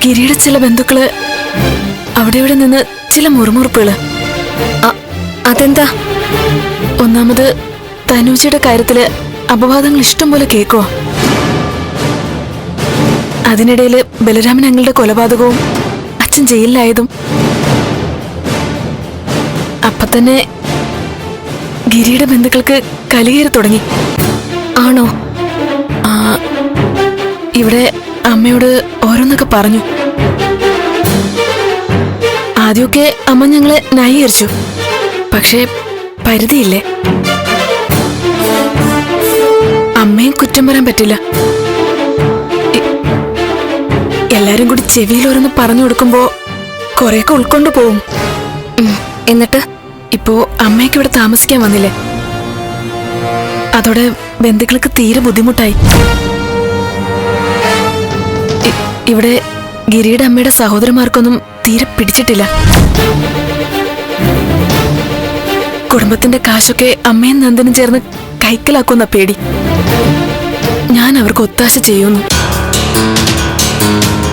ഗിരിയുടെ ചില ബന്ധുക്കള് അവിടെ ഇവിടെ നിന്ന് ചില മുറുമുറുപ്പുകള്. അതെന്താ? ഒന്നാമത് തനുജയുടെ കാര്യത്തില് അപവാദങ്ങൾ ഇഷ്ടം പോലെ കേൾക്കുവോ. അതിനിടയില് ബലരാമൻ ഞങ്ങളുടെ കൊലപാതകവും അച്ഛൻ ജയിലിലായതും. അപ്പൊ തന്നെ ഗിരിയുടെ ബന്ധുക്കൾക്ക് കലികേറി തുടങ്ങി. ആണോ? ഇവിടെ അമ്മയോട് ഓരോന്നൊക്കെ പറഞ്ഞു. ആദ്യമൊക്കെ അമ്മ ഞങ്ങളെ ന്യായീകരിച്ചു. പക്ഷേ പരിധിയില്ലേ. അമ്മയും കുറ്റം പറയാൻ പറ്റില്ല. എല്ലാരും കൂടി ചെവിയിൽ ഓരോന്ന് പറഞ്ഞു കൊടുക്കുമ്പോ കൊറേയൊക്കെ ഉൾക്കൊണ്ടു പോവും. എന്നിട്ട് ഇപ്പോ അമ്മയ്ക്ക് ഇവിടെ താമസിക്കാൻ വന്നില്ലേ. അതോടെ ബന്ധുക്കൾക്ക് തീരെ ബുദ്ധിമുട്ടായി. ഇവിടെ ഗിരിയുടെ അമ്മയുടെ സഹോദരന്മാർക്കൊന്നും തീരെ പിടിച്ചിട്ടില്ല. കുടുംബത്തിന്റെ കാശൊക്കെ അമ്മയും നന്ദനും ചേർന്ന് കൈക്കലാക്കുന്ന പേടി. ഞാൻ അവർക്ക് ഒത്താശ ചെയ്യുന്നു.